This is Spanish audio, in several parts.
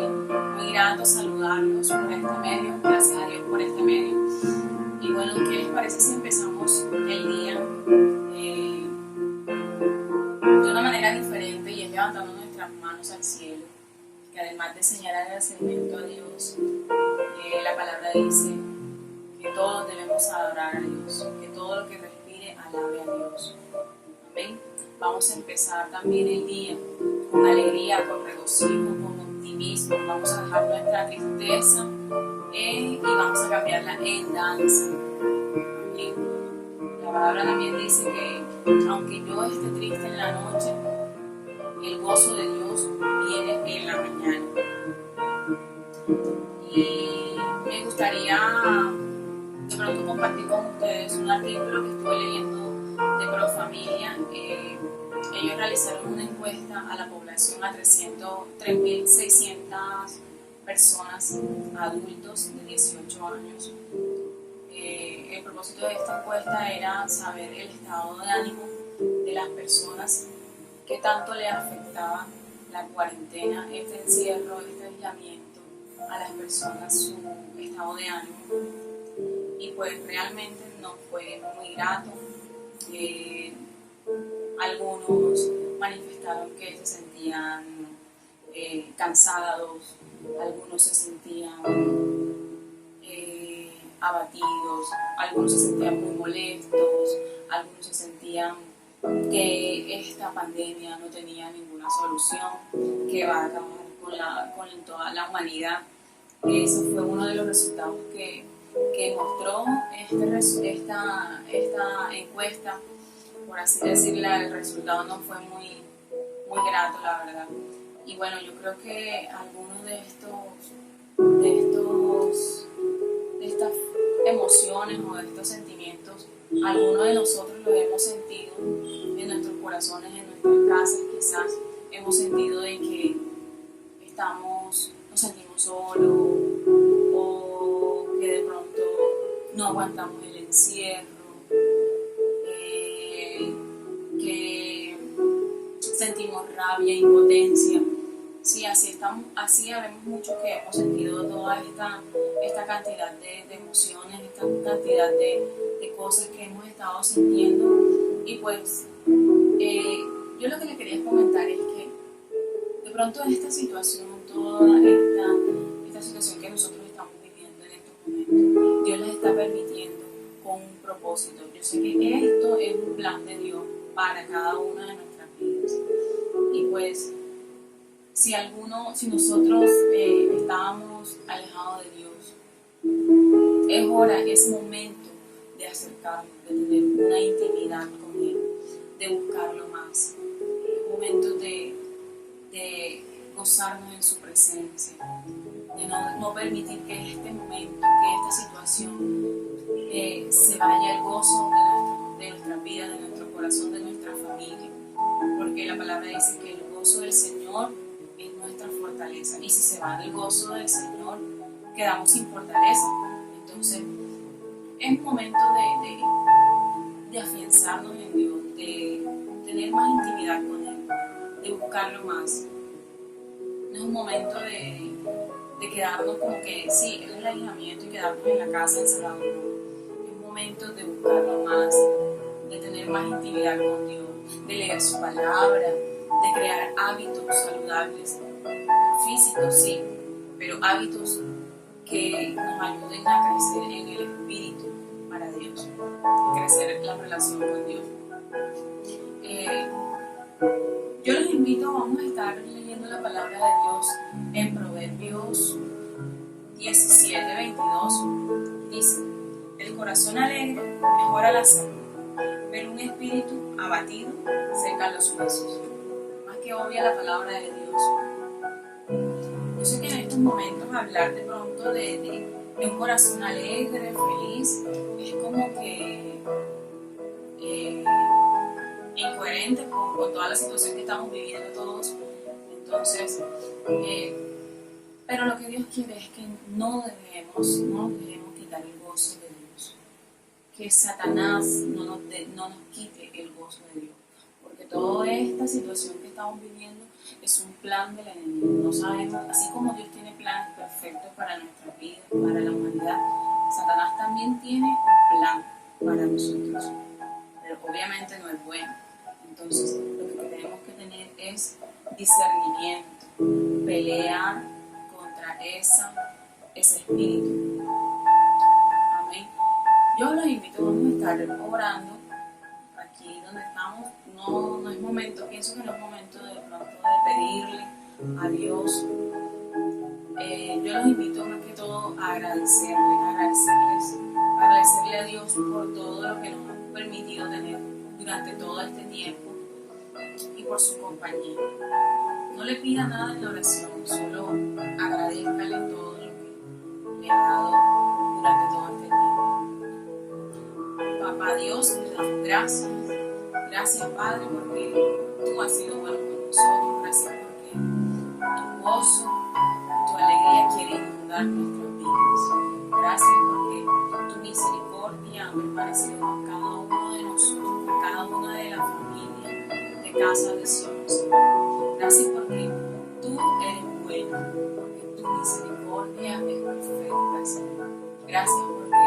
muy grato saludarlos por este medio. Gracias a Dios por este medio. Y bueno, ¿qué les parece si empezamos el día de una manera diferente, y es levantando nuestras manos al cielo? Que además de señalar agradecimiento a Dios, la palabra dice que todos debemos adorar a Dios, que todo lo que respire alabe a Dios. Amén. Vamos a empezar también el día con alegría, con regocijo, con optimismo. Vamos a dejar nuestra tristeza y vamos a cambiarla en danza. Amén. La palabra también dice que aunque yo esté triste en la noche, el gozo de Dios viene en la mañana. Y me gustaría de pronto compartir con ustedes un artículo que estuve leyendo de Profamilia. Ellos realizaron una encuesta a la población, a 3.600 personas, adultos de 18 años. El propósito de esta encuesta era saber el estado de ánimo de las personas, qué tanto le afectaba la cuarentena, este encierro, este aislamiento a las personas, su estado de ánimo. Y pues realmente no fue muy grato. Algunos manifestaron que se sentían cansados, algunos se sentían abatidos, algunos se sentían muy molestos, algunos se sentían que esta pandemia no tenía ninguna solución, que va a acabar con toda la humanidad. Eso fue uno de los resultados que mostró esta encuesta. Por así decirlo, el resultado no fue muy grato, la verdad. Y bueno, yo creo que algunos de estas emociones o de estos sentimientos, algunos de nosotros los hemos sentido en nuestros corazones, en nuestras casas. Quizás hemos sentido de que nos sentimos solos, o que de pronto no aguantamos el encierro, que sentimos rabia, impotencia. Sí, así habemos muchos que hemos sentido toda esta cantidad de emociones, esta cantidad de cosas que hemos estado sintiendo. Y pues yo lo que le quería comentar es que de pronto esta situación, toda esta situación que nosotros estamos viviendo en estos momentos, Dios la está permitiendo con un propósito. Yo sé que esto es un plan de Dios para cada una de nuestras vidas. Y pues si nosotros estábamos alejados de Dios, es hora, es momento de acercarnos, de tener una intimidad con Él, de buscarlo más. Es momento de gozarnos en su presencia, de no permitir que este momento, que esta situación se vaya el gozo de nuestra vida, de nuestro corazón, de nuestra familia, porque la palabra dice que el gozo del Señor es nuestra fortaleza, y si se va el gozo del Señor, quedamos sin fortaleza. Entonces es momento de afianzarnos en Dios, de tener más intimidad con Él, de buscarlo más. No es un momento de quedarnos como que sí, es el aislamiento y quedarnos en la casa encerrados. Es un momento de buscarlo más, de tener más intimidad con Dios, de leer su palabra, de crear hábitos saludables, físicos sí, pero hábitos que nos ayuden a crecer en el espíritu para Dios, crecer en la relación con Dios. Yo los invito, vamos a estar leyendo la palabra de Dios en Proverbios 17:22. Dice: el corazón alegre mejora la salud, pero un espíritu abatido seca los huesos. Más que obvia la palabra de Dios. Yo sé que en estos momentos hablar de pronto de un corazón alegre, feliz, es como que incoherente con toda la situación que estamos viviendo todos. Entonces, pero lo que Dios quiere es que no debemos quitar el gozo de Dios, que Satanás no nos quite el gozo de Dios, porque toda esta situación que estamos viviendo es un plan del enemigo. No sabemos, así como Dios tiene planes perfectos para nuestra vida, para la humanidad, Satanás también tiene un plan para nosotros, pero obviamente no es bueno. Entonces, lo que tenemos que tener es discernimiento, pelear contra ese espíritu. Amén. Yo los invito, vamos a estar orando aquí donde estamos. No es momento, pienso que no es momento de pronto de pedirle a Dios. Yo los invito más que todo a agradecerle a Dios por todo lo que nos ha permitido tener durante todo este tiempo y por su compañía. No le pida nada en la oración, solo agradezcale todo lo que le ha dado durante todo este tiempo. Papá Dios, te damos gracias. Gracias, Padre, porque tú has sido bueno con nosotros. Gracias porque tu gozo, tu alegría quiere inundar nuestras vidas. Gracias porque tu misericordia ha permanecido con cada uno de nosotros, con cada una de las familias de Casa de Sion. Gracias porque tú eres bueno, porque tu misericordia es perfecta, Señor. Gracias porque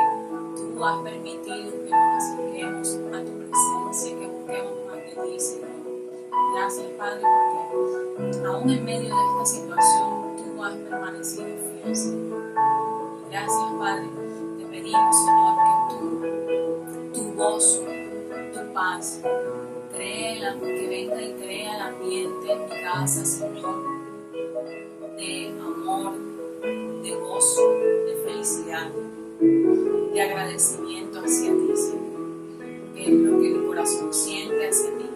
tú has permitido que nos acerquemos a tu presencia, que busquemos más de ti, Señor. Gracias, Padre, porque aún en medio de esta situación tú has permanecido fiel, Señor. Gracias, Padre, te pedimos, Señor, que tu gozo, tu paz, que venga y crea el ambiente en mi casa, Señor, de amor, de gozo, de felicidad, de agradecimiento hacia ti, Señor, que es lo que mi corazón siente hacia ti.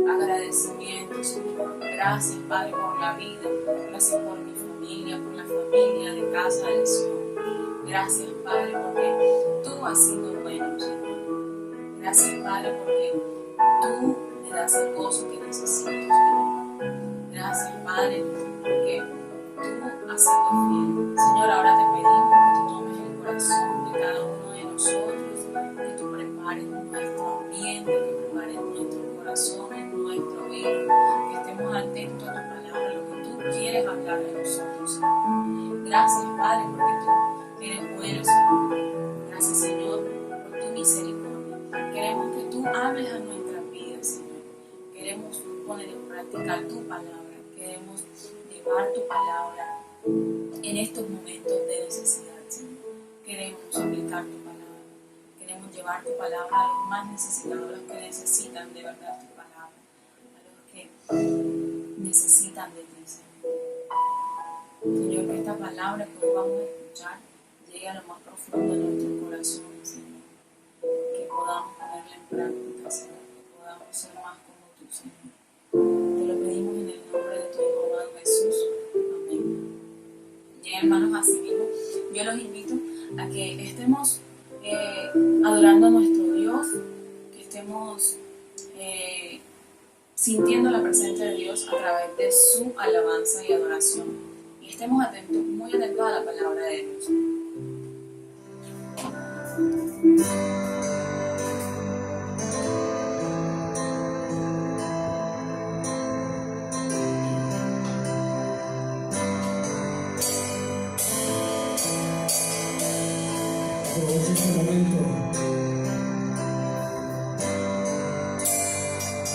Agradecimiento, Señor. Gracias, Padre, por la vida. Gracias por mi familia, por la familia de Casa de Sion. Gracias, Padre, porque tú has sido bueno, Señor. Gracias, Padre, porque tú me das el gozo que necesito, Señor. Gracias, Padre, porque tú has sido fiel. Señor, ahora te pedimos que tú tomes el corazón de cada uno de nosotros, que tú prepares nuestro ambiente, que prepares nuestro corazón, nuestro oído, que estemos atentos a tu palabra, lo que tú quieres hablar de nosotros. Gracias, Padre, porque tú eres bueno, Señor. Gracias, Señor, por tu misericordia. Queremos que tú hables a nuestras vidas, Señor. Queremos poner en práctica tu palabra. Queremos llevar tu palabra en estos momentos de necesidad, Señor. Queremos aplicar tu palabra. Queremos llevar tu palabra a los más necesitados, a los que necesitan de verdad tu palabra, a los que necesitan de ti, Señor. Señor, que esta palabra que hoy vamos a escuchar llegue a lo más profundo de nuestro corazón, Señor. Que podamos ponerla en práctica, Señor. Que podamos ser más como tú, Señor. Te lo pedimos en el nombre de tu Hijo amado Jesús. Amén. Bien, hermanos, así mismo, yo los invito a que estemos adorando a nuestro Dios, que estemos sintiendo la presencia de Dios a través de su alabanza y adoración. Y estemos atentos, muy atentos a la palabra de Dios. Aprovecho este momento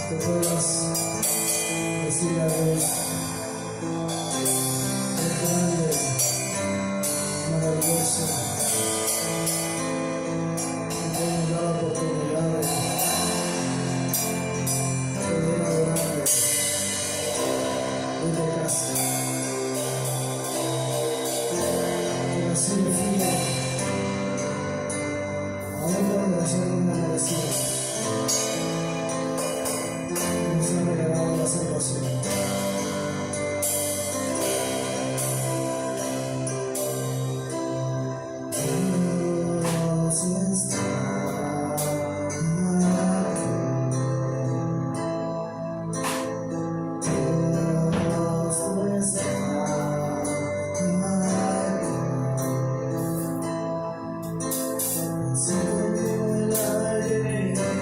que puedas decirle a Dios: es grande, maravilloso, que nos da la oportunidad de poder adorarle desde casa. Que así de fiel, aún cuando nosotros no merecíamos, nos ha regalado la salvación. See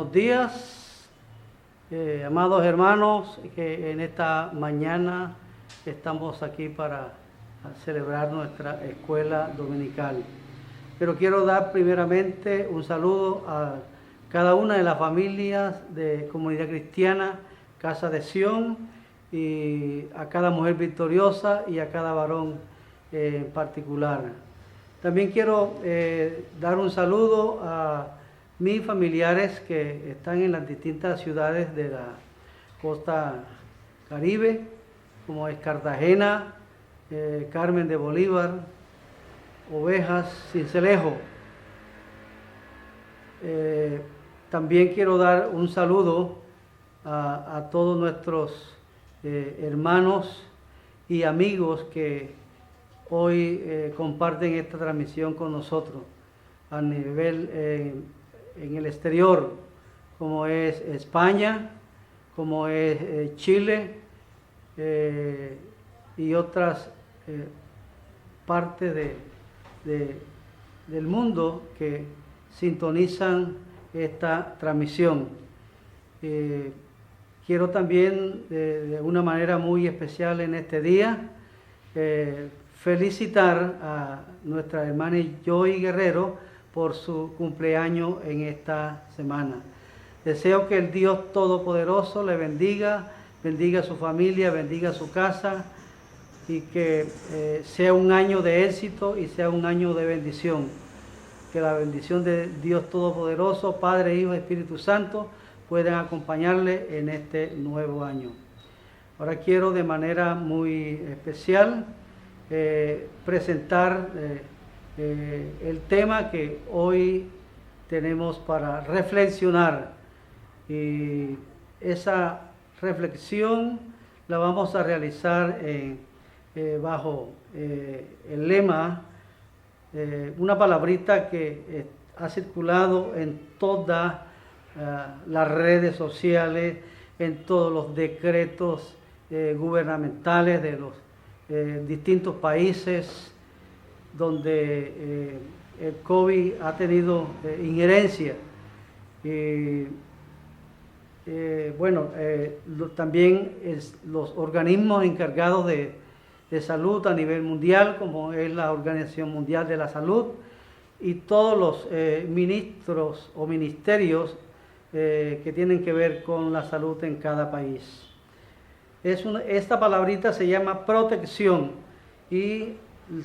Buenos días, amados hermanos, que en esta mañana estamos aquí para celebrar nuestra escuela dominical. Pero quiero dar primeramente un saludo a cada una de las familias de Comunidad Cristiana Casa de Sion, y a cada mujer victoriosa y a cada varón en particular. También quiero dar un saludo a mis familiares que están en las distintas ciudades de la costa Caribe, como es Cartagena, Carmen de Bolívar, Ovejas, Sincelejo. También quiero dar un saludo a todos nuestros hermanos y amigos que hoy comparten esta transmisión con nosotros a nivel en el exterior, como es España, como es Chile y otras partes del mundo que sintonizan esta transmisión. Quiero también de una manera muy especial en este día felicitar a nuestra hermana Joy Guerrero por su cumpleaños en esta semana. Deseo que el Dios Todopoderoso le bendiga, bendiga a su familia, bendiga a su casa, y que sea un año de éxito y sea un año de bendición. Que la bendición de Dios Todopoderoso, Padre, Hijo y Espíritu Santo, puedan acompañarle en este nuevo año. Ahora quiero de manera muy especial presentar el tema que hoy tenemos para reflexionar, y esa reflexión la vamos a realizar bajo el lema, una palabrita que ha circulado en todas las redes sociales, en todos los decretos gubernamentales de los distintos países donde el COVID ha tenido injerencia. También los organismos encargados de salud a nivel mundial, como es la Organización Mundial de la Salud, y todos los ministros o ministerios que tienen que ver con la salud en cada país. Esta palabrita se llama protección, y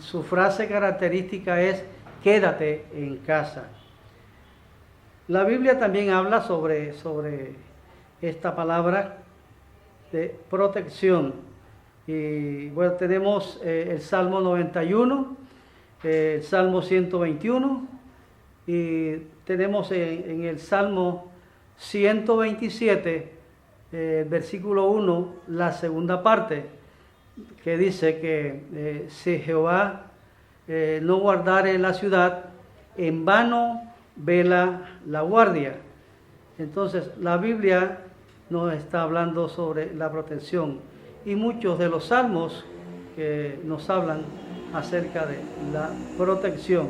su frase característica es quédate en casa. La Biblia también habla sobre esta palabra de protección. Y bueno, tenemos el Salmo 91, el Salmo 121, y tenemos en el Salmo 127, versículo 1, la segunda parte, que dice que si Jehová no guardare la ciudad, en vano vela la guardia. Entonces la Biblia nos está hablando sobre la protección, y muchos de los salmos que nos hablan acerca de la protección.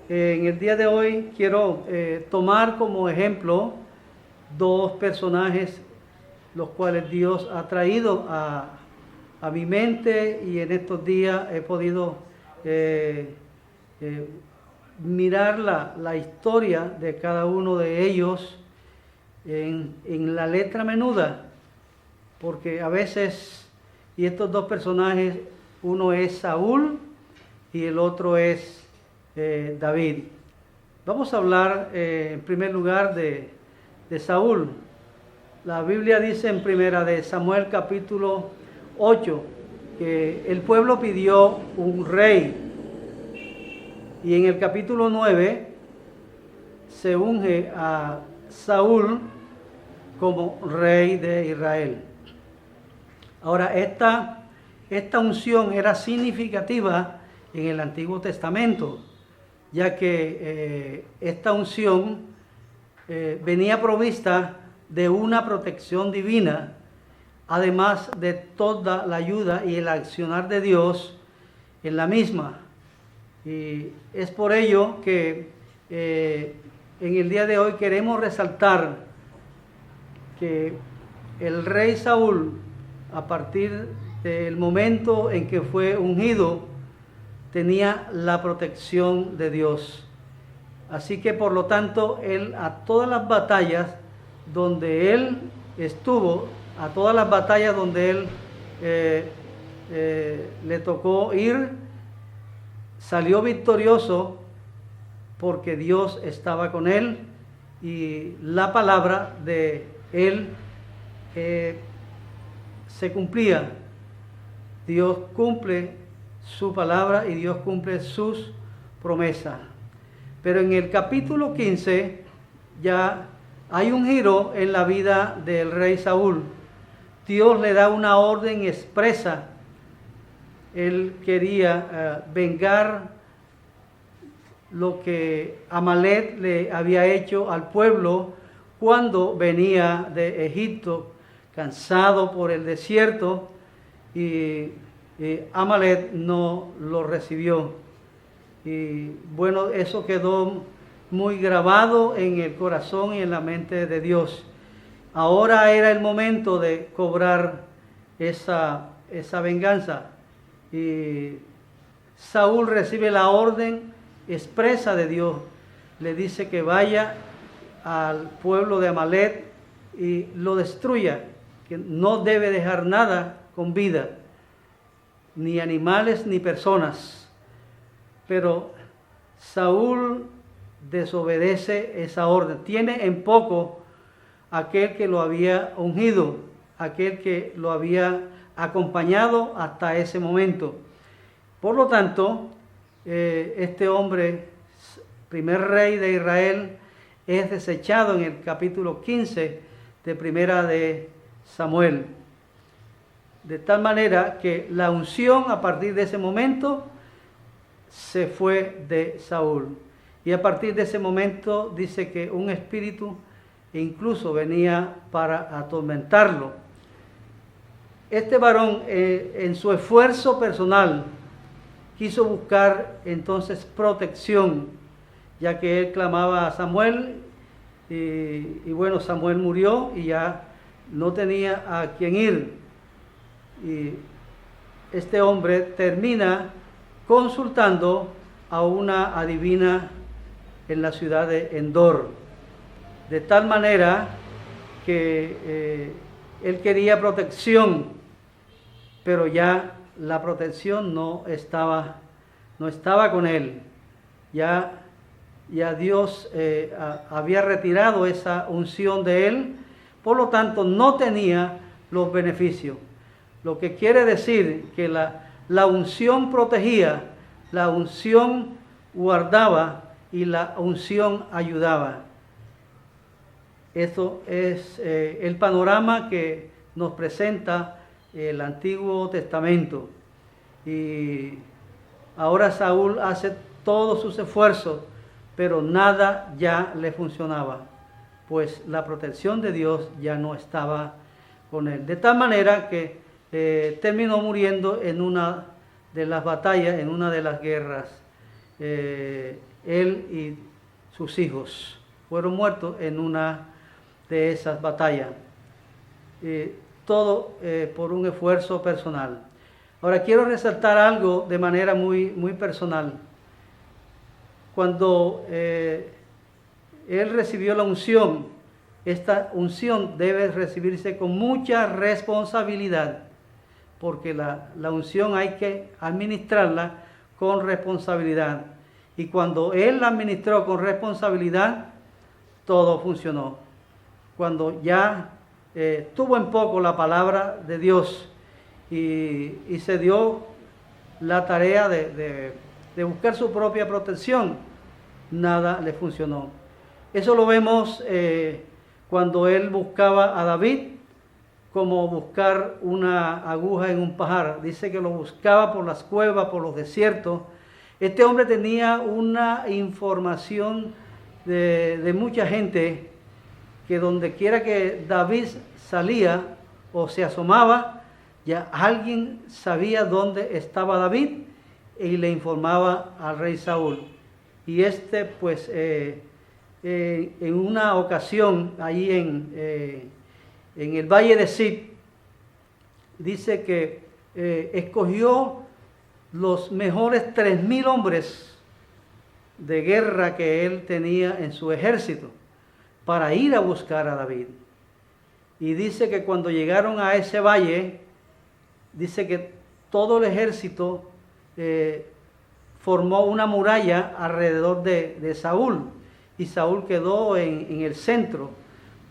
En el día de hoy quiero tomar como ejemplo dos personajes los cuales Dios ha traído a mi mente, y en estos días he podido mirar la historia de cada uno de ellos en la letra menuda, porque a veces, y estos dos personajes, uno es Saúl y el otro es David. Vamos a hablar en primer lugar de Saúl. La Biblia dice en primera de Samuel capítulo 8 que el pueblo pidió un rey, y en el capítulo 9 se unge a Saúl como rey de Israel. Ahora, esta unción era significativa en el Antiguo Testamento, ya que esta unción venía provista de una protección divina, además de toda la ayuda y el accionar de Dios en la misma. Y es por ello que en el día de hoy queremos resaltar que el rey Saúl, a partir del momento en que fue ungido, tenía la protección de Dios. Así que por lo tanto, él a todas las batallas donde él estuvo, a todas las batallas donde él le tocó ir, salió victorioso porque Dios estaba con él y la palabra de él se cumplía. Dios cumple su palabra y Dios cumple sus promesas. Pero en el capítulo 15 ya hay un giro en la vida del rey Saúl. Dios le da una orden expresa. Él quería vengar lo que Amalek le había hecho al pueblo cuando venía de Egipto, cansado por el desierto, y Amalek no lo recibió. Y bueno, eso quedó muy grabado en el corazón y en la mente de Dios. Ahora era el momento de cobrar esa venganza. Y Saúl recibe la orden expresa de Dios. Le dice que vaya al pueblo de Amalek y lo destruya, que no debe dejar nada con vida, ni animales ni personas. Pero Saúl desobedece esa orden. Tiene en poco aquel que lo había ungido, aquel que lo había acompañado hasta ese momento. Por lo tanto, este hombre, primer rey de Israel, es desechado en el capítulo 15 de Primera de Samuel. De tal manera que la unción a partir de ese momento se fue de Saúl. Y a partir de ese momento dice que un espíritu incluso venía para atormentarlo. Este varón en su esfuerzo personal quiso buscar entonces protección, ya que él clamaba a Samuel y bueno, Samuel murió y ya no tenía a quién ir. Y este hombre termina consultando a una adivina en la ciudad de Endor, de tal manera que él quería protección, pero ya la protección no estaba con él. Ya Dios había retirado esa unción de él, por lo tanto no tenía los beneficios. Lo que quiere decir que la unción protegía, la unción guardaba y la unción ayudaba. Esto es el panorama que nos presenta el Antiguo Testamento. Y ahora Saúl hace todos sus esfuerzos, pero nada ya le funcionaba, pues la protección de Dios ya no estaba con él. De tal manera que terminó muriendo en una de las batallas, en una de las guerras. Él y sus hijos fueron muertos en una de esas batallas. Todo por un esfuerzo personal. Ahora quiero resaltar algo de manera muy, muy personal. Cuando él recibió la unción, esta unción debe recibirse con mucha responsabilidad, porque la unción hay que administrarla con responsabilidad. Y cuando él la administró con responsabilidad, todo funcionó. Cuando ya tuvo en poco la palabra de Dios y se dio la tarea de buscar su propia protección, nada le funcionó. Eso lo vemos cuando él buscaba a David, como buscar una aguja en un pajar. Dice que lo buscaba por las cuevas, por los desiertos. Este hombre tenía una información de mucha gente, que donde quiera que David salía o se asomaba, ya alguien sabía dónde estaba David y le informaba al rey Saúl. Y este pues en una ocasión ahí en el Valle de Ziph, dice que escogió los mejores 3,000 hombres de guerra que él tenía en su ejército para ir a buscar a David. Y dice que cuando llegaron a ese valle, dice que todo el ejército formó una muralla alrededor de Saúl, y Saúl quedó en el centro.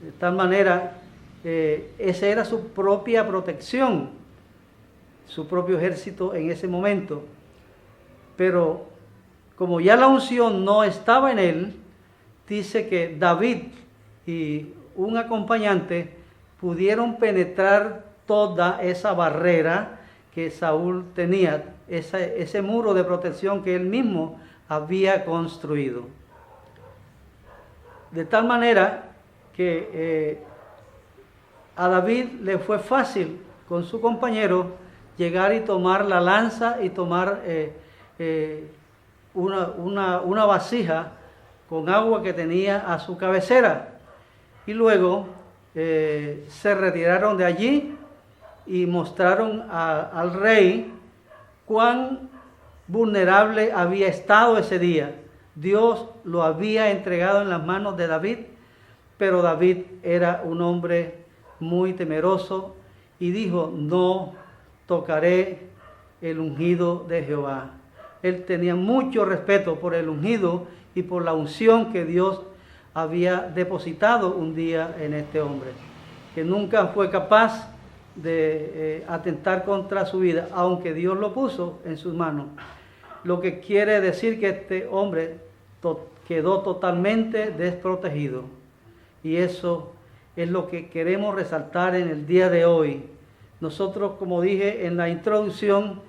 De tal manera, esa era su propia protección, su propio ejército en ese momento. Pero como ya la unción no estaba en él, dice que David y un acompañante pudieron penetrar toda esa barrera que Saúl tenía, ese muro de protección que él mismo había construido. De tal manera que a David le fue fácil con su compañero llegar y tomar la lanza y tomar una vasija con agua que tenía a su cabecera. Y luego se retiraron de allí y mostraron al rey cuán vulnerable había estado ese día. Dios lo había entregado en las manos de David, pero David era un hombre muy temeroso y dijo: no tocaré el ungido de Jehová. Él tenía mucho respeto por el ungido y por la unción que Dios había depositado un día en este hombre, que nunca fue capaz de atentar contra su vida, aunque Dios lo puso en sus manos. Lo que quiere decir que este hombre quedó totalmente desprotegido. Y eso es lo que queremos resaltar en el día de hoy. Nosotros, como dije en la introducción,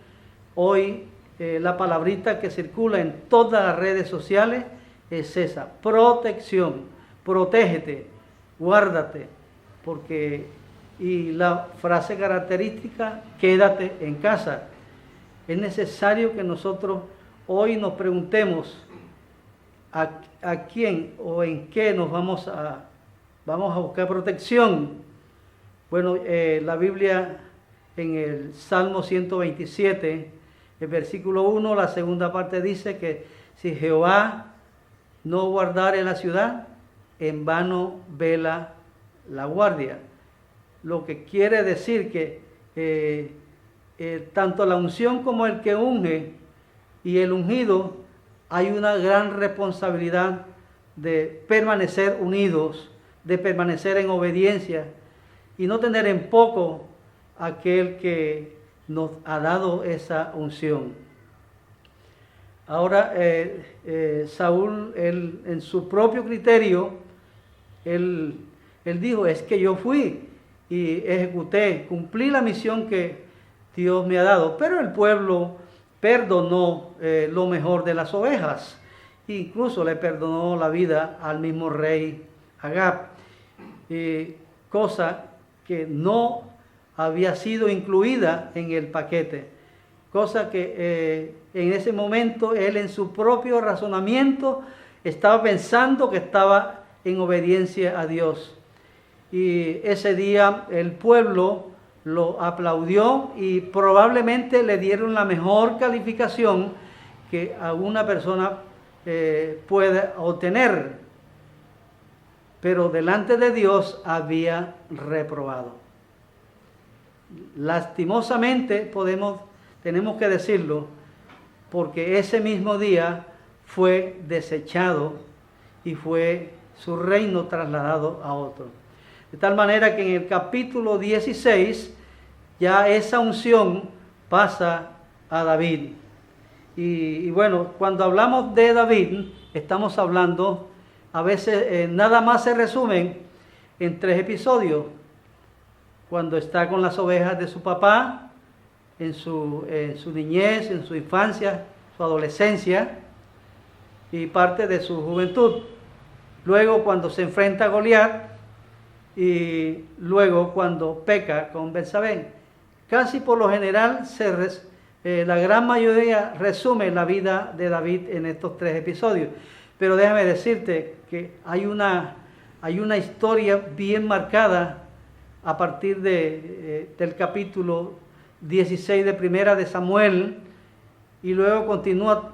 hoy la palabrita que circula en todas las redes sociales es esa: protección. Protégete, guárdate, y la frase característica: quédate en casa. Es necesario que nosotros hoy nos preguntemos a quién o en qué nos vamos a buscar protección. Bueno, la Biblia en el Salmo 127, el versículo 1, la segunda parte dice que si Jehová no guardare la ciudad, en vano vela la guardia. Lo que quiere decir que tanto la unción como el que unge y el ungido, hay una gran responsabilidad de permanecer unidos, de permanecer en obediencia y no tener en poco aquel que nos ha dado esa unción. Ahora Saúl, él, en su propio criterio, él dijo: es que yo fui y ejecuté, cumplí la misión que Dios me ha dado, pero el pueblo perdonó lo mejor de las ovejas, incluso le perdonó la vida al mismo rey Agag, cosa que no había sido incluida en el paquete, cosa que en ese momento él, en su propio razonamiento, estaba pensando que estaba en obediencia a Dios. Y ese día el pueblo lo aplaudió y probablemente le dieron la mejor calificación que alguna persona puede obtener, pero delante de Dios había reprobado. Lastimosamente tenemos que decirlo, porque ese mismo día fue desechado y fue su reino trasladado a otro. De tal manera que en el capítulo 16 ya esa unción pasa a David. Y bueno, cuando hablamos de David, estamos hablando, a veces nada más se resumen en 3 episodios. Cuando está con las ovejas de su papá, en su niñez, en su infancia, su adolescencia y parte de su juventud. Luego cuando se enfrenta a Goliat, y luego cuando peca con Betsabé. Casi por lo general la gran mayoría resume la vida de David en estos 3 episodios. pero déjame decirte que hay una historia bien marcada a partir del capítulo 16 de Primera de Samuel, y luego continúa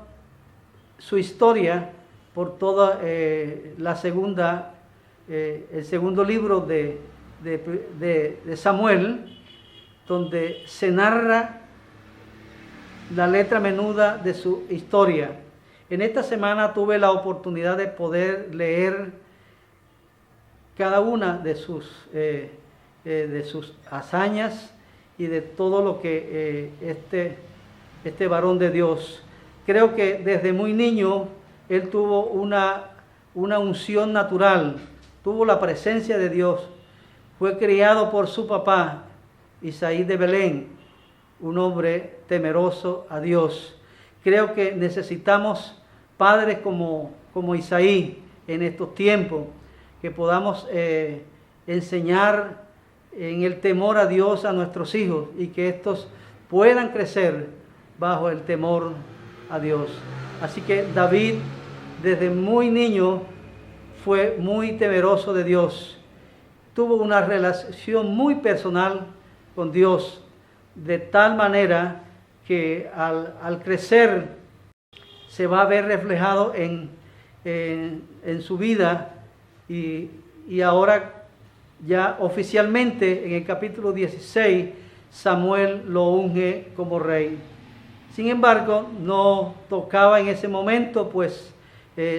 su historia por toda el segundo libro de Samuel, donde se narra la letra menuda de su historia. En esta semana tuve la oportunidad de poder leer cada una de sus hazañas y de todo lo que este varón de Dios, creo que desde muy niño él tuvo una unción natural, tuvo la presencia de Dios, fue criado por su papá, Isaí de Belén, un hombre temeroso a Dios. Creo que necesitamos padres como Isaí en estos tiempos, que podamos enseñar en el temor a Dios a nuestros hijos y que estos puedan crecer bajo el temor a Dios. Así que David desde muy niño fue muy temeroso de Dios. Tuvo una relación muy personal con Dios, de tal manera que al crecer se va a ver reflejado en su vida, y ahora ya oficialmente en el capítulo 16 Samuel lo unge como rey. Sin embargo, no tocaba en ese momento, pues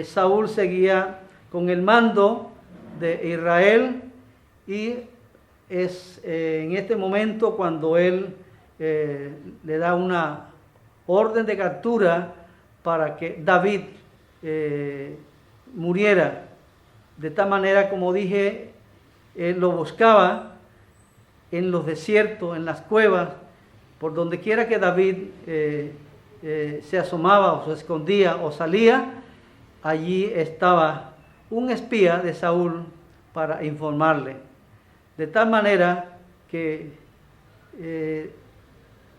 Saúl seguía con el mando de Israel, y es en este momento cuando él le da una orden de captura para que David muriera. De tal manera, como dije, él lo buscaba en los desiertos, en las cuevas, por donde quiera que David se asomaba o se escondía o salía, allí estaba un espía de Saúl para informarle. De tal manera que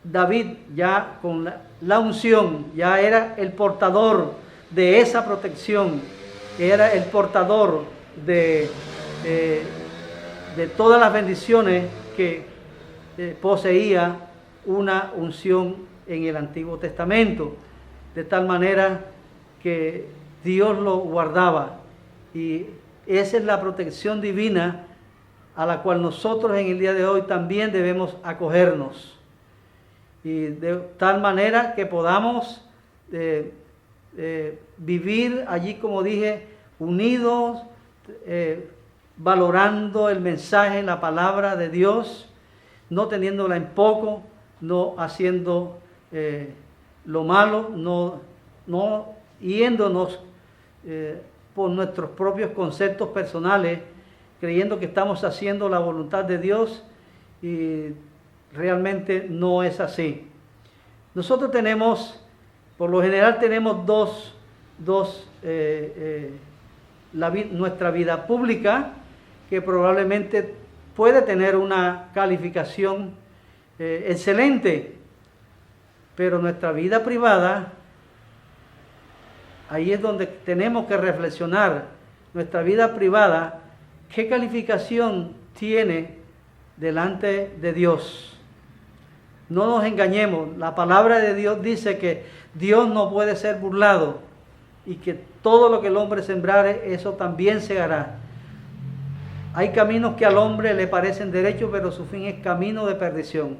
David, ya con la unción, ya era el portador de esa protección, era el portador de todas las bendiciones que poseía una unción en el Antiguo Testamento, de tal manera que Dios lo guardaba, y esa es la protección divina a la cual nosotros en el día de hoy también debemos acogernos, y de tal manera que podamos vivir allí, como dije, unidos, valorando el mensaje, la palabra de Dios, no teniéndola en poco, no haciendo lo malo, no yéndonos por nuestros propios conceptos personales, creyendo que estamos haciendo la voluntad de Dios, y realmente no es así. Nosotros tenemos, por lo general tenemos nuestra vida pública, que probablemente puede tener una calificación excelente, pero nuestra vida privada, ahí es donde tenemos que reflexionar. Nuestra vida privada, ¿qué calificación tiene delante de Dios? No nos engañemos, la palabra de Dios dice que Dios no puede ser burlado, y que todo lo que el hombre sembrare, eso también segará. Hay caminos que al hombre le parecen derechos, pero su fin es camino de perdición.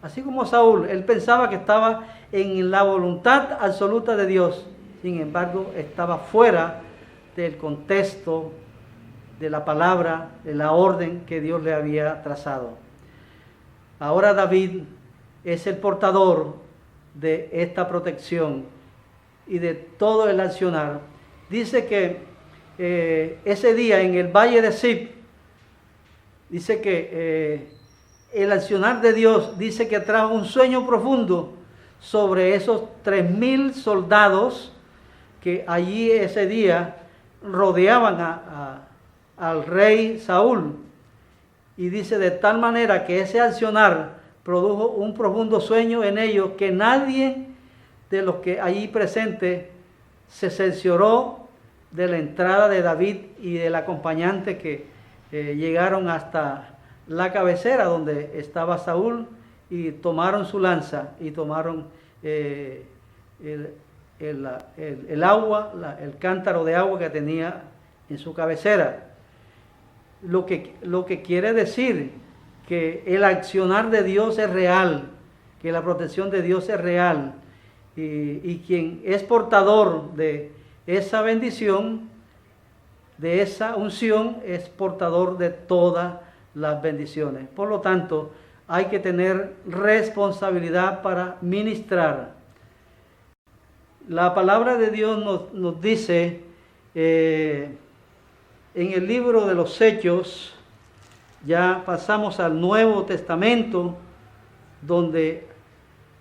Así como Saúl, él pensaba que estaba en la voluntad absoluta de Dios, sin embargo estaba fuera del contexto de la palabra, de la orden que Dios le había trazado. Ahora David es el portador de esta protección y de todo el accionar. Dice que ese día en el valle de Zip, dice que el accionar de Dios, dice que trajo un sueño profundo sobre esos 3,000 soldados que allí ese día rodeaban al rey Saúl. Y dice, de tal manera que ese accionar produjo un profundo sueño en ellos, que nadie de los que allí presentes se cercioró de la entrada de David y del acompañante que llegaron hasta la cabecera donde estaba Saúl y tomaron su lanza y tomaron el agua, el cántaro de agua que tenía en su cabecera. Lo que quiere decir que el accionar de Dios es real, que la protección de Dios es real, y quien es portador de esa bendición, de esa unción, es portador de todas las bendiciones. Por lo tanto, hay que tener responsabilidad para ministrar. La palabra de Dios nos dice en el libro de los Hechos, ya pasamos al Nuevo Testamento, donde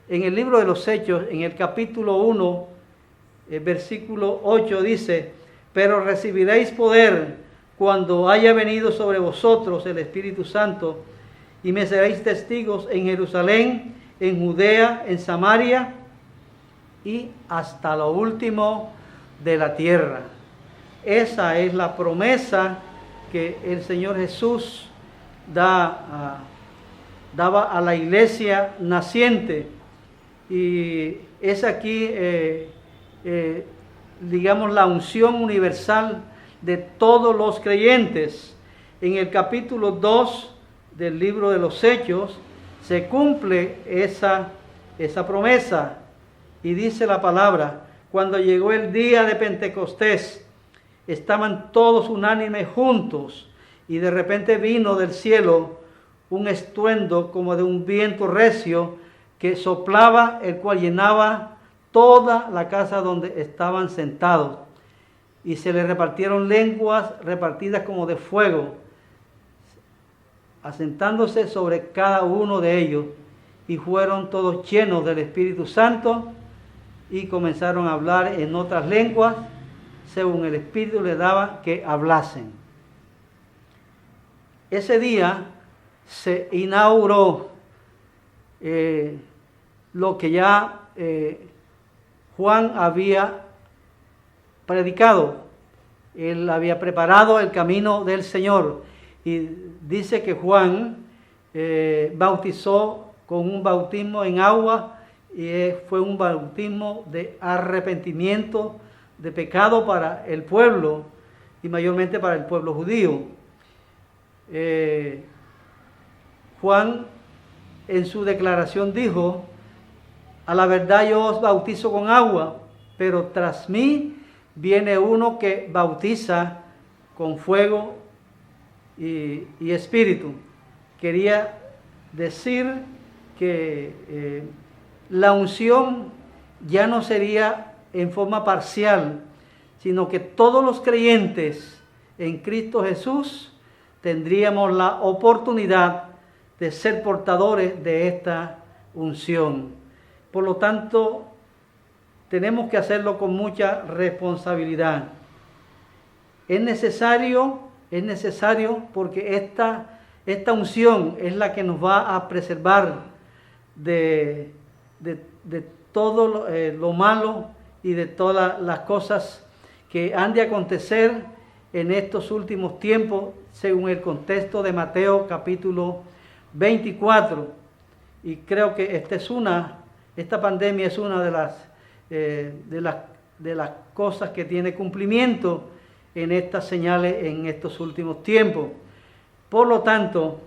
en el libro de los Hechos, en el capítulo 1, versículo 8 dice: pero recibiréis poder cuando haya venido sobre vosotros el Espíritu Santo, y me seréis testigos en Jerusalén, en Judea, en Samaria y hasta lo último de la tierra. Esa es la promesa que el Señor Jesús daba a la iglesia naciente, y es aquí digamos la unción universal de todos los creyentes. En el capítulo 2 del libro de los Hechos se cumple esa promesa, y dice la palabra: cuando llegó el día de Pentecostés, estaban todos unánimes juntos, y de repente vino del cielo un estruendo como de un viento recio que soplaba, el cual llenaba toda la casa donde estaban sentados. Y se les repartieron lenguas repartidas como de fuego, asentándose sobre cada uno de ellos, y fueron todos llenos del Espíritu Santo, y comenzaron a hablar en otras lenguas, según el Espíritu les daba que hablasen. Ese día se inauguró lo que ya Juan había predicado. Él había preparado el camino del Señor, y dice que Juan bautizó con un bautismo en agua, y fue un bautismo de arrepentimiento de pecado para el pueblo, y mayormente para el pueblo judío. Juan en su declaración dijo: a la verdad yo os bautizo con agua, pero tras mí viene uno que bautiza con fuego y espíritu. Quería decir que la unción ya no sería en forma parcial, sino que todos los creyentes en Cristo Jesús tendríamos la oportunidad de ser portadores de esta unción. Por lo tanto, tenemos que hacerlo con mucha responsabilidad. Es necesario porque esta unción es la que nos va a preservar de todo lo malo y de todas las cosas que han de acontecer en estos últimos tiempos, según el contexto de Mateo capítulo 24. Y creo que esta pandemia es una de las cosas que tiene cumplimiento en estas señales en estos últimos tiempos. Por lo tanto,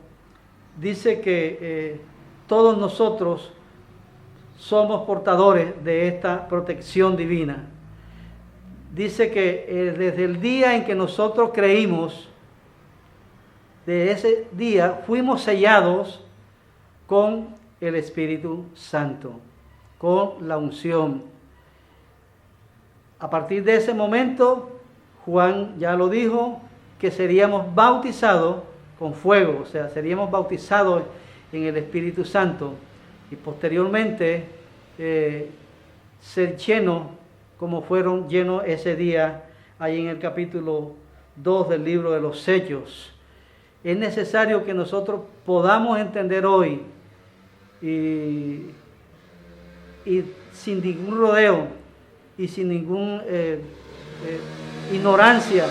dice que todos nosotros somos portadores de esta protección divina. Dice que desde el día en que nosotros creímos, de ese día fuimos sellados con el Espíritu Santo, con la unción. A partir de ese momento, Juan ya lo dijo, que seríamos bautizados con fuego, o sea, seríamos bautizados en el Espíritu Santo, y posteriormente ser llenos como fueron llenos ese día, ahí en el capítulo 2 del libro de los Hechos. Es necesario que nosotros podamos entender hoy, y sin ningún rodeo y sin ningún ignorancia.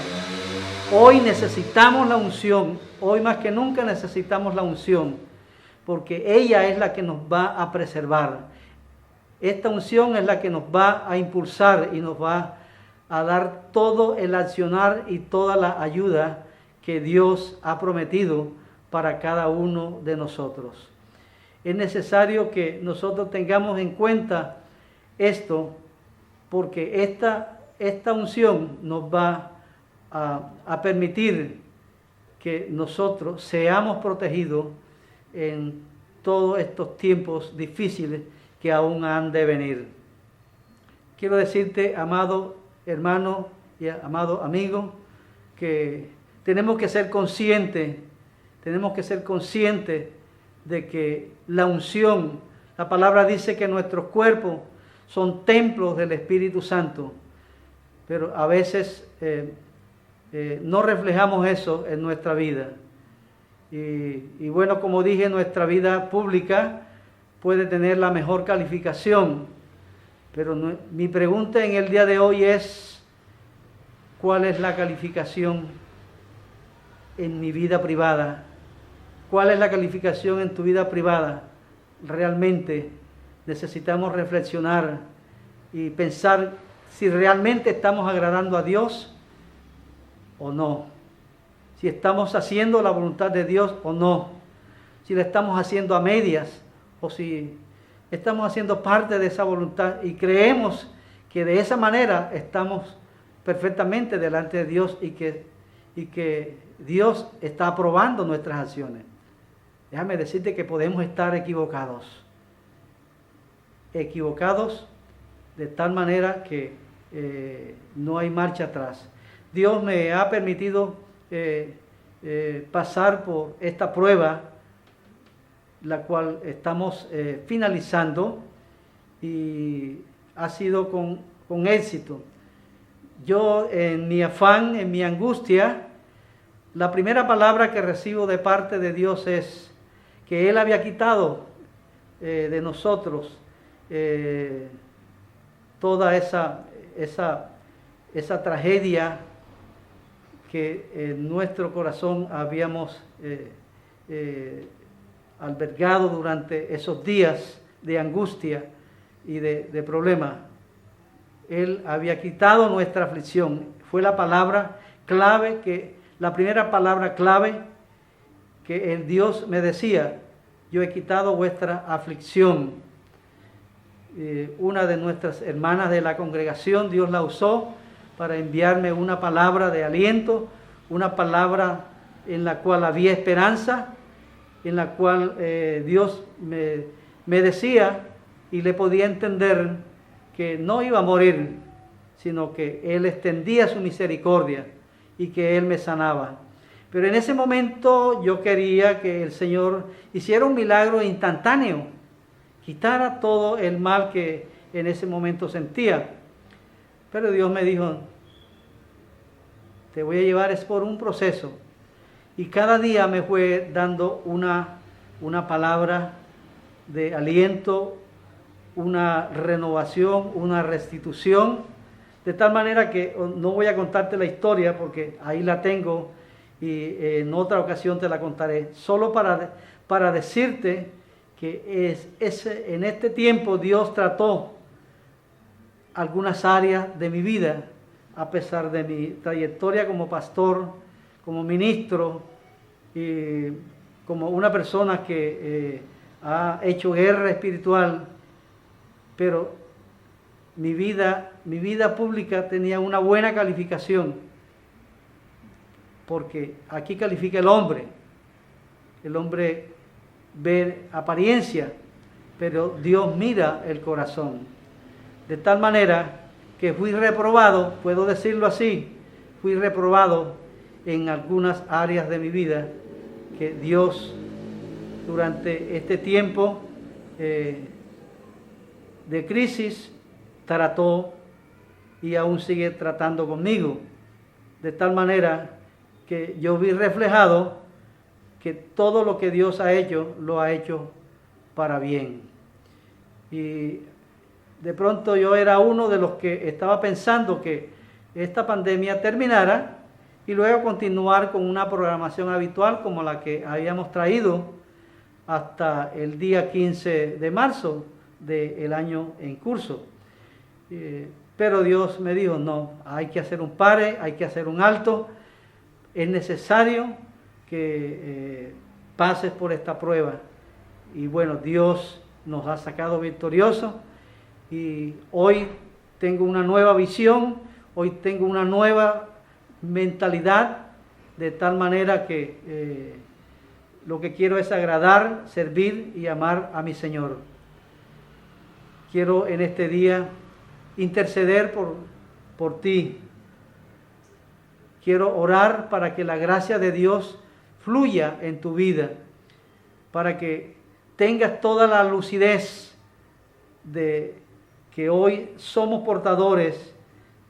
Hoy necesitamos la unción, hoy más que nunca necesitamos la unción, porque ella es la que nos va a preservar. Esta unción es la que nos va a impulsar y nos va a dar todo el accionar y toda la ayuda que Dios ha prometido para cada uno de nosotros. Es necesario que nosotros tengamos en cuenta esto, porque esta unción nos va a permitir que nosotros seamos protegidos en todos estos tiempos difíciles que aún han de venir. Quiero decirte, amado hermano y amado amigo, que tenemos que ser conscientes de que la unción, la palabra dice que nuestros cuerpos son templos del Espíritu Santo, pero a veces no reflejamos eso en nuestra vida. Y bueno, como dije, nuestra vida pública puede tener la mejor calificación, pero mi pregunta en el día de hoy es, ¿cuál es la calificación en mi vida privada? ¿Cuál es la calificación en tu vida privada? Realmente necesitamos reflexionar y pensar si realmente estamos agradando a Dios o no. Si estamos haciendo la voluntad de Dios o no. Si la estamos haciendo a medias o si estamos haciendo parte de esa voluntad y creemos que de esa manera estamos perfectamente delante de Dios y que Dios está aprobando nuestras acciones. Déjame decirte que podemos estar equivocados de tal manera que no hay marcha atrás. Dios me ha permitido pasar por esta prueba, la cual estamos finalizando, y ha sido con éxito. Yo, en mi afán, en mi angustia, la primera palabra que recibo de parte de Dios es que Él había quitado de nosotros toda esa tragedia que en nuestro corazón habíamos albergado durante esos días de angustia y de problema. Él había quitado nuestra aflicción. Fue la palabra clave, la primera palabra clave que el Dios me decía: yo he quitado vuestra aflicción. Una de nuestras hermanas de la congregación, Dios la usó para enviarme una palabra de aliento, una palabra en la cual había esperanza, en la cual Dios me decía y le podía entender que no iba a morir, sino que Él extendía su misericordia y que Él me sanaba. Pero en ese momento yo quería que el Señor hiciera un milagro instantáneo, quitara todo el mal que en ese momento sentía. Pero Dios me dijo: te voy a llevar es por un proceso. Y cada día me fue dando una palabra de aliento, una renovación, una restitución, de tal manera que no voy a contarte la historia porque ahí la tengo y en otra ocasión te la contaré, solo para decirte que en este tiempo Dios trató algunas áreas de mi vida, a pesar de mi trayectoria como pastor, como ministro y como una persona que ha hecho guerra espiritual, pero mi vida pública tenía una buena calificación, porque aquí califica el hombre ve apariencia, pero Dios mira el corazón, de tal manera que fui reprobado, puedo decirlo así, fui reprobado en algunas áreas de mi vida que Dios durante este tiempo de crisis trató y aún sigue tratando conmigo, de tal manera que yo vi reflejado que todo lo que Dios ha hecho, lo ha hecho para bien. Y de pronto yo era uno de los que estaba pensando que esta pandemia terminara y luego continuar con una programación habitual como la que habíamos traído hasta el día 15 de marzo del año en curso. Pero Dios me dijo, no, hay que hacer un pare, hay que hacer un alto, es necesario que pases por esta prueba. Y bueno, Dios nos ha sacado victoriosos y hoy tengo una nueva visión, hoy tengo una nueva mentalidad, de tal manera que lo que quiero es agradar, servir y amar a mi Señor. Quiero en este día interceder por ti. Quiero orar para que la gracia de Dios fluya en tu vida, para que tengas toda la lucidez de que hoy somos portadores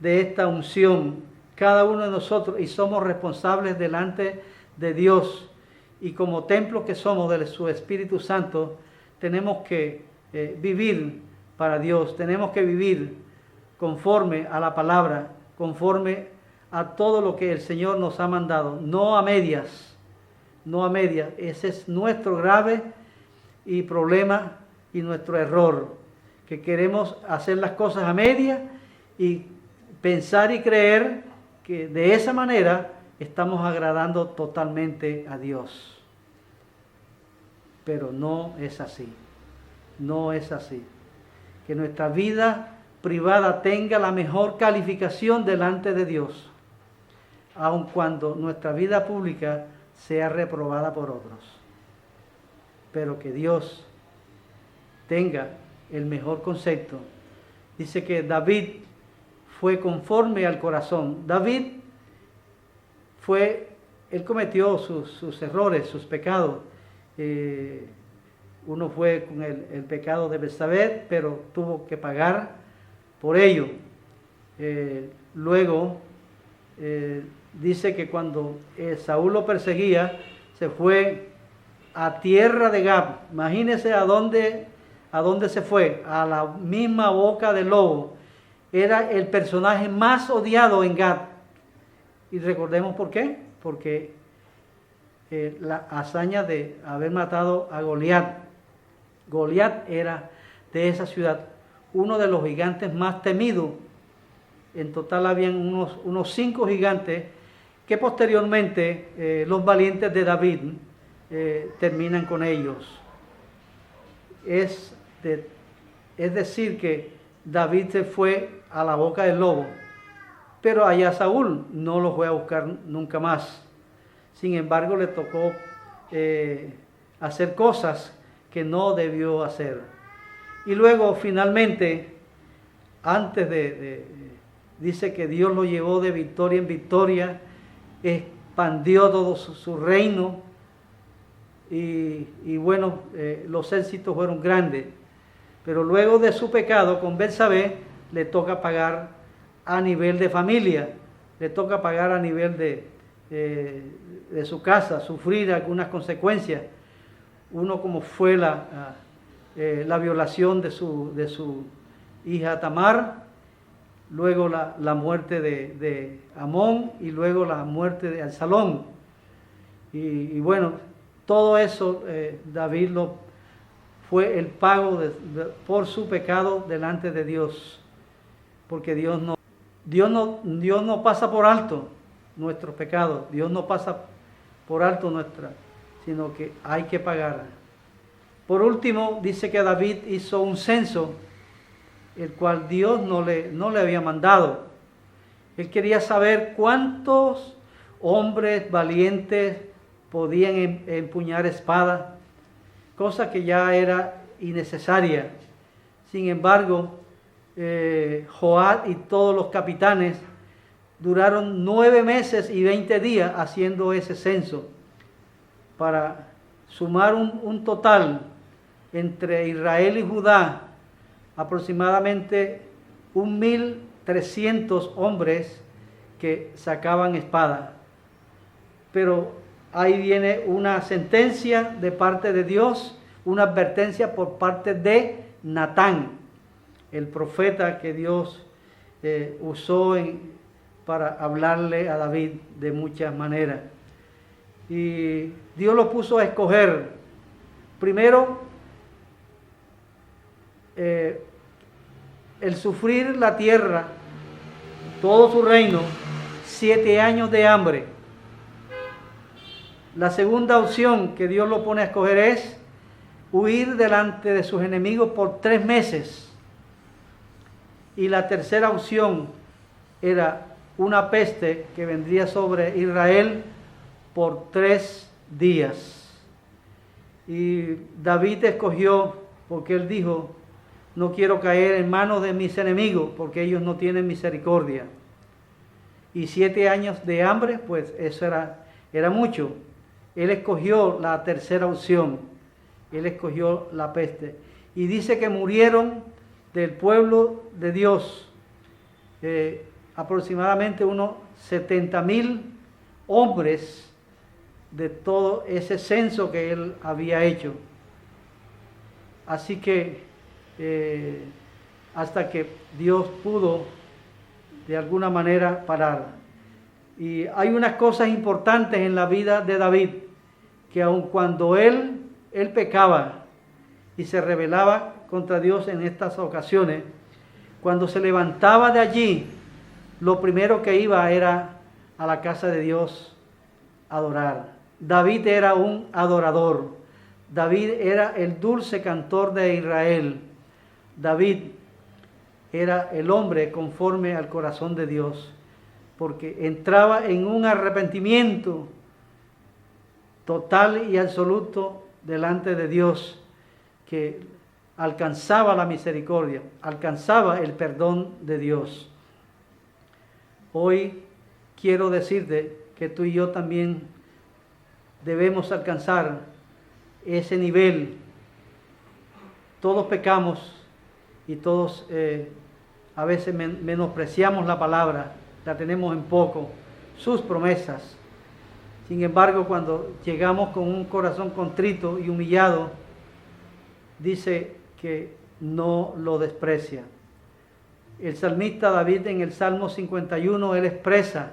de esta unción, cada uno de nosotros, y somos responsables delante de Dios. Y como templo que somos de su Espíritu Santo, tenemos que vivir para Dios, tenemos que vivir conforme a la palabra, conforme a todo lo que el Señor nos ha mandado, no a medias, no a medias. Ese es nuestro grave y problema y nuestro error, que queremos hacer las cosas a medias y pensar y creer que de esa manera estamos agradando totalmente a Dios. Pero no es así, no es así. Que nuestra vida privada tenga la mejor calificación delante de Dios, aun cuando nuestra vida pública sea reprobada por otros. Pero que Dios tenga el mejor concepto. Dice que David fue conforme al corazón. David él cometió sus errores, sus pecados. Uno fue con el pecado de Betsabé, pero tuvo que pagar por ello. Luego dice que cuando Saúl lo perseguía, se fue a tierra de Gab. Imagínense a dónde se fue, a la misma boca del lobo. Era el personaje más odiado en Gad. Y recordemos por qué, porque la hazaña de haber matado a Goliat. Goliat era de esa ciudad uno de los gigantes más temidos. En total habían unos 5 gigantes que posteriormente los valientes de David terminan con ellos. Es decir que David se fue a la boca del lobo, pero allá Saúl no lo fue a buscar nunca más. Sin embargo, le tocó hacer cosas que no debió hacer. Y luego, finalmente, dice que Dios lo llevó de victoria en victoria, expandió todo su reino, y bueno, los éxitos fueron grandes. Pero luego de su pecado con Betsabé, le toca pagar a nivel de familia, le toca pagar a nivel de su casa, sufrir algunas consecuencias. Uno como fue la violación de su hija Tamar, luego la muerte de Amón y luego la muerte de Absalón. Y bueno, todo eso David fue el pago por su pecado delante de Dios, porque Dios no pasa por alto nuestros pecados, Dios no pasa por alto sino que hay que pagar. Por último, dice que David hizo un censo, el cual Dios no le había mandado. Él quería saber cuántos hombres valientes podían empuñar espada, cosa que ya era innecesaria. Sin embargo, Joab y todos los capitanes duraron 9 meses y 20 días haciendo ese censo para sumar un total entre Israel y Judá, aproximadamente 1.300 hombres que sacaban espada. Pero ahí viene una sentencia de parte de Dios, una advertencia por parte de Natán, el profeta que Dios usó para hablarle a David de muchas maneras. Y Dios lo puso a escoger, primero, el sufrir la tierra, todo su reino, 7 años de hambre. La segunda opción que Dios lo pone a escoger es huir delante de sus enemigos por 3 meses. Y la tercera opción era una peste que vendría sobre Israel por 3 días. Y David escogió porque él dijo: no quiero caer en manos de mis enemigos, porque ellos no tienen misericordia. Y 7 años de hambre, pues eso era mucho. Él escogió la tercera opción. Él escogió la peste. Y dice que murieron del pueblo de Dios aproximadamente unos 70,000 hombres de todo ese censo que él había hecho. Así que hasta que Dios pudo de alguna manera parar. Y hay unas cosas importantes en la vida de David, que aun cuando él pecaba y se rebelaba contra Dios en estas ocasiones, cuando se levantaba de allí, lo primero que iba era a la casa de Dios a adorar. David era un adorador. David era el dulce cantor de Israel. David era el hombre conforme al corazón de Dios, porque entraba en un arrepentimiento total y absoluto delante de Dios, que alcanzaba la misericordia, alcanzaba el perdón de Dios. Hoy quiero decirte que tú y yo también debemos alcanzar ese nivel. Todos pecamos y todos a veces menospreciamos la palabra, la tenemos en poco, sus promesas. Sin embargo, cuando llegamos con un corazón contrito y humillado, dice que no lo desprecia. El salmista David en el Salmo 51, él expresa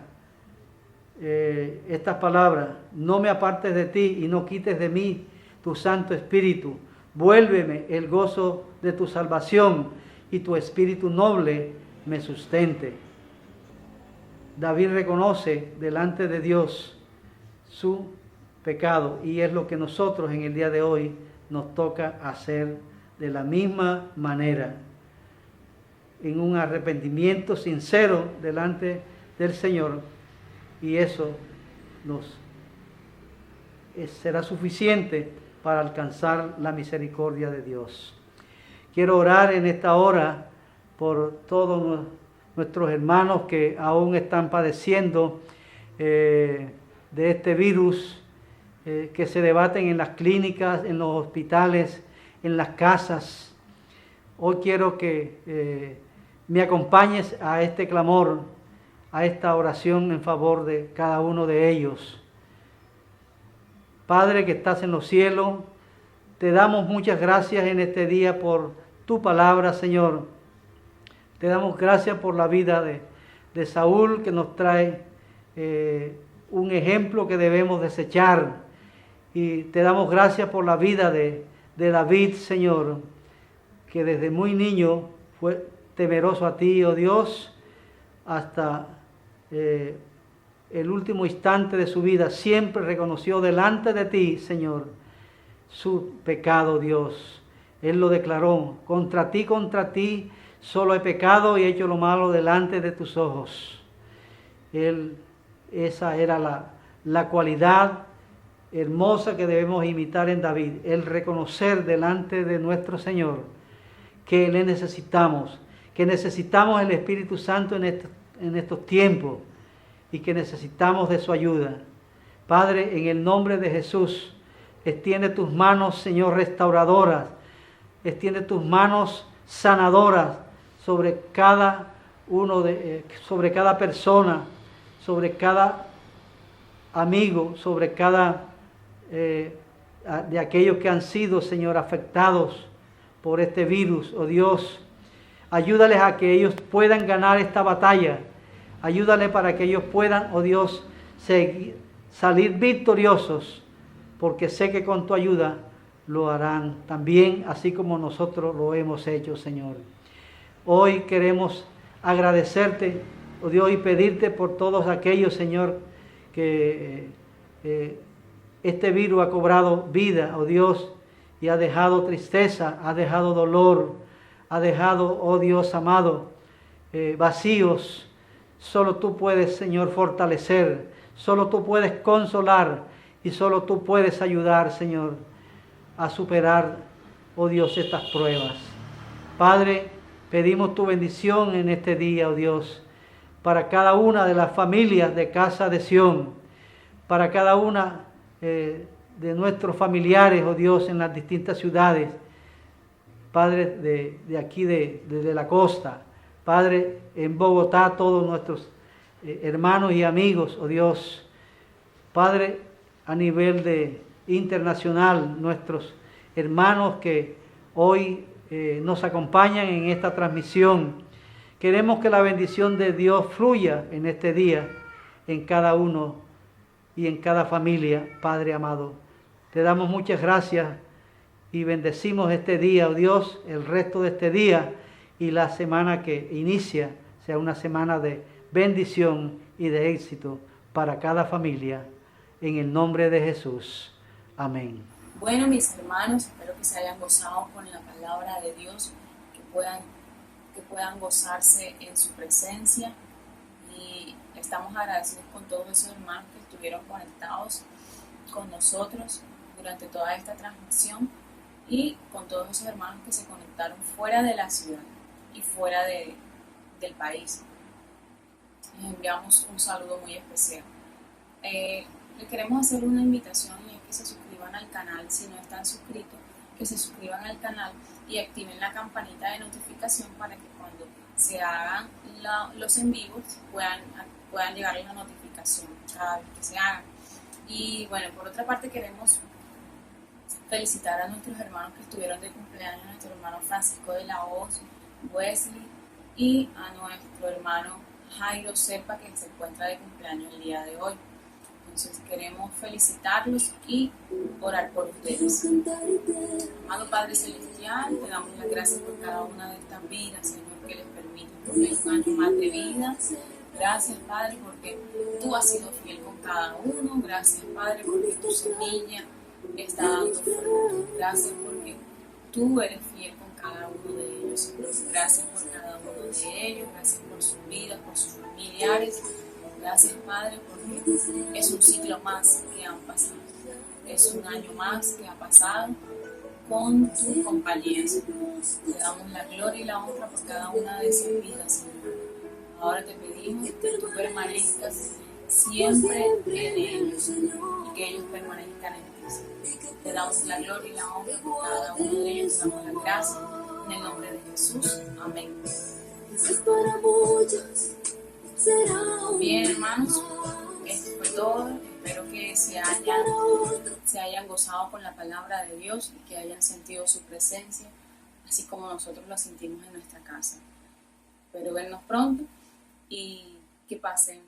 estas palabras: no me apartes de ti y no quites de mí tu Santo Espíritu. Vuélveme el gozo de tu salvación y tu espíritu noble me sustente. David reconoce delante de Dios su pecado, y es lo que nosotros en el día de hoy nos toca hacer de la misma manera, en un arrepentimiento sincero delante del Señor, y eso será suficiente para alcanzar la misericordia de Dios. Quiero orar en esta hora por todos nuestros hermanos que aún están padeciendo de este virus, que se debaten en las clínicas, en los hospitales, en las casas. Hoy quiero que me acompañes a este clamor, a esta oración en favor de cada uno de ellos. Padre que estás en los cielos, te damos muchas gracias en este día por tu palabra, Señor. Te damos gracias por la vida de Saúl, que nos trae un ejemplo que debemos desechar. Y te damos gracias por la vida de David, Señor, que desde muy niño fue temeroso a ti, oh Dios, hasta el último instante de su vida. Siempre reconoció delante de ti, Señor, su pecado, Dios. Él lo declaró: contra ti solo he pecado y he hecho lo malo delante de tus ojos. Esa era la cualidad hermosa que debemos imitar en David, el reconocer delante de nuestro Señor que le necesitamos, que necesitamos el Espíritu Santo en estos tiempos y que necesitamos de su ayuda. Padre, en el nombre de Jesús, extiende tus manos, Señor, restauradoras, extiende tus manos sanadoras sobre cada sobre cada persona, sobre cada amigo, sobre cada de aquellos que han sido, Señor, afectados por este virus. Oh Dios, ayúdales a que ellos puedan ganar esta batalla. Ayúdale para que ellos puedan, oh Dios, salir victoriosos, porque sé que con tu ayuda lo harán también, así como nosotros lo hemos hecho, Señor. Hoy queremos agradecerte, oh Dios, y pedirte por todos aquellos, Señor, que este virus ha cobrado vida, oh Dios, y ha dejado tristeza, ha dejado dolor, ha dejado, oh Dios amado, vacíos. Solo tú puedes, Señor, fortalecer, solo tú puedes consolar y solo tú puedes ayudar, Señor, a superar, oh Dios, estas pruebas. Padre, pedimos tu bendición en este día, oh Dios, para cada una de las familias de Casa de Sión, para cada una de nuestros familiares, oh Dios, en las distintas ciudades, Padre, de aquí, desde la costa, Padre, en Bogotá, todos nuestros hermanos y amigos, oh Dios, Padre, a nivel internacional, nuestros hermanos que hoy nos acompañan en esta transmisión. Queremos que la bendición de Dios fluya en este día, en cada uno y en cada familia, Padre amado. Te damos muchas gracias y bendecimos este día, oh Dios, el resto de este día y la semana que inicia sea una semana de bendición y de éxito para cada familia. En el nombre de Jesús. Amén. Bueno, mis hermanos, espero que se hayan gozado con la palabra de Dios, que puedan gozarse en su presencia, y estamos agradecidos con todos esos hermanos que estuvieron conectados con nosotros durante toda esta transmisión y con todos esos hermanos que se conectaron fuera de la ciudad y fuera del país. Les enviamos un saludo muy especial. Les queremos hacer una invitación, y es que se suscriban al canal si no están suscritos, que se suscriban al canal y activen la campanita de notificación para que cuando se hagan los en vivos puedan llegar la notificación cada vez que se hagan. Y bueno, por otra parte queremos felicitar a nuestros hermanos que estuvieron de cumpleaños, a nuestro hermano Francisco de la Hoz, Wesley, y a nuestro hermano Jairo Cepa, que se encuentra de cumpleaños el día de hoy. Entonces queremos felicitarlos y orar por ustedes. Amado Padre Celestial, te damos las gracias por cada una de estas vidas, Señor, que les permite tener un año más de vida. Gracias, Padre, porque tú has sido fiel con cada uno. Gracias, Padre, porque tu semilla está dando fruto. Gracias porque tú eres fiel con cada uno de ellos. Gracias por cada uno de ellos. Gracias por sus vidas, por sus familiares. Gracias, Padre, porque es un ciclo más que han pasado. Es un año más que ha pasado con tu compañía, Señor. Te damos la gloria y la honra por cada una de esas vidas, Señor. Ahora te pedimos que tú permanezcas siempre en ellos, Señor, y que ellos permanezcan en ti, Señor. Te damos la gloria y la honra por cada uno de ellos. Te damos las gracias en el nombre de Jesús. Amén. Bien, hermanos, esto fue todo. Espero que se hayan gozado con la palabra de Dios y que hayan sentido su presencia, así como nosotros la sentimos en nuestra casa. Espero vernos pronto y que pasen